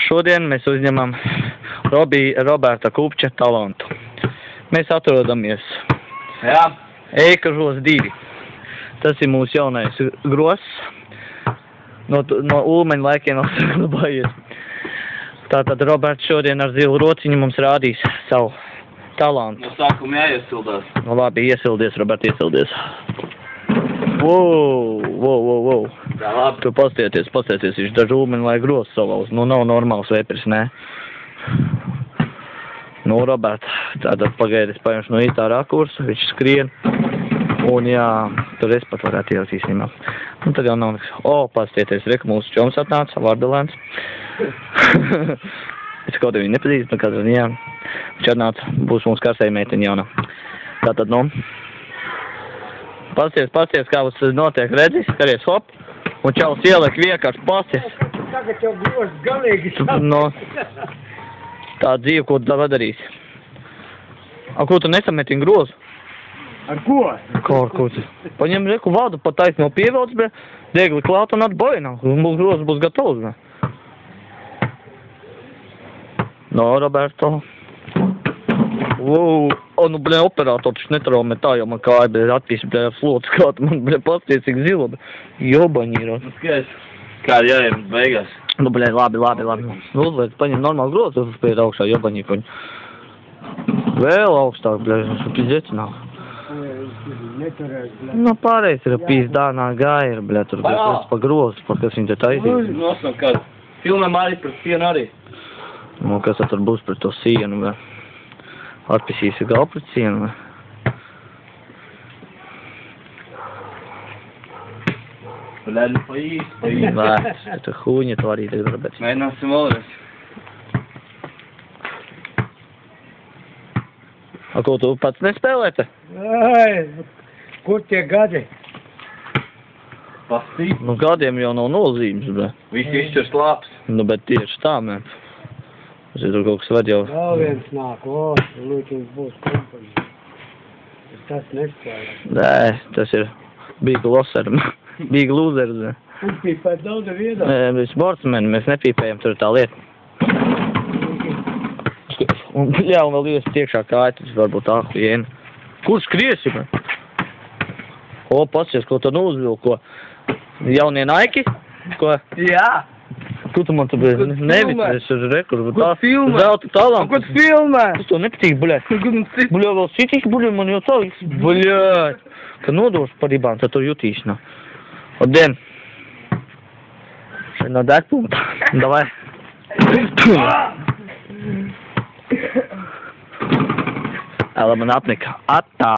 Šodien mēs uzņemam Roberta Kupča talantu. Mēs atrodamies Eikažos 2. Tas ir mūsu jaunais gross. No Ulmeņa laikiem vēl saglabājies. Tātad Roberts šodien ar zilu rociņu mums rādīs savu talantu. No sākuma jāiesildās. Nu labi, iesildies, Robert, iesildies. Wow. Tā labi. Tu pastieties, viņš daži Ulmeņa laika gross salauz. Nu nav normāls vepris, nē. Nu, Robert, tātad pagaidis paņemšu no īstā rakursa, viņš skrien. Un jā, tur es pat varētu ielikt īstenībā. Un tad jau nav nekas. Pastieties, reka, mūsu čoms atnāca, Vārdelēns. Es kaut viņu nepazīstu, no kādā jā. Viņš atnāca, būs mums karsēja meiteņa jauna. Tātad, nu, pasties, kā mums notiek, redzi, skaries, hop, un čalis ieliek vienkārši pasties. Tagad jau gross galīgi No, tā dzīve, ko tu padarīsi. Ko tu nesametini grozu? Ar ko? Ar ko tu? Paņem reku vādu, pa taisno pievelc, bļa, degli klāt un atbojinā. Un grozs būs gatavs, bļa. No, Roberto. Nu, bļa, operators netraumē tā, jo man kāja, bļa, atpīs, bļa, slots kāds, man, bļa, pasties, cik zila, bļa, jobaņi ir. Nu, skaidrs. Kādi jāiem beigās? Nu, bļa, labi. Nu, uzliec, paņem normālu grozu, uzspēj augšā jobaņīkuņu. Vēl augstāk, bļa, pizdeci nav. Nu, pārējais ir pīzdānā gāja, bļa, tur bija pa grozu, par kas viņi te taisīs. Nosam kādu. Filmēm arī par sienu arī. Nu, kas tad būs par to sienu, bļa? Atpisīsi galvu pret sienu, bļa. Bļa, nu pa īsti. Vērts, tu huņa to arī tagad, Roberts. Mēģināsim vēlreiz. Ko tu pats nespēlēti? Kur tie gadi? Pastīt. Nu, gadiem jau nav nozīmes, bļa. Visi izšķirs labs. Nu, bet tieši tā, mē. Es tur kaut kas ved jau. Vēl viens nāk, lūķins būs kompani. Tas nespēlē. Nē, tas ir bīga loser, bīga lūzers, bļa. Viņš pīpēt daudz viedā. Mēs sportsmeni, mēs nepīpējam, tur tā lieta. Un, bļā, un vēl ies tiekšā kāja, tas varbūt tā, jēna. Kur skriesi, man? Pasies, ko tu uzvilko? Jaunie Nike? Ko? Jā. Ko tu man tu biji? Nevic, es ir rekur. Ko tu filmē? Zelta talantu. Ko tu filmē? Tas to nepatīk, bļā. Bļā, vēl sitīs, bļā, man jau tā. Bļā. Kad nodošu par ribām, tad tur jutīši, nav. Labdien. Šeit nav degpunkta. Davai. Ela man apnika. Attā.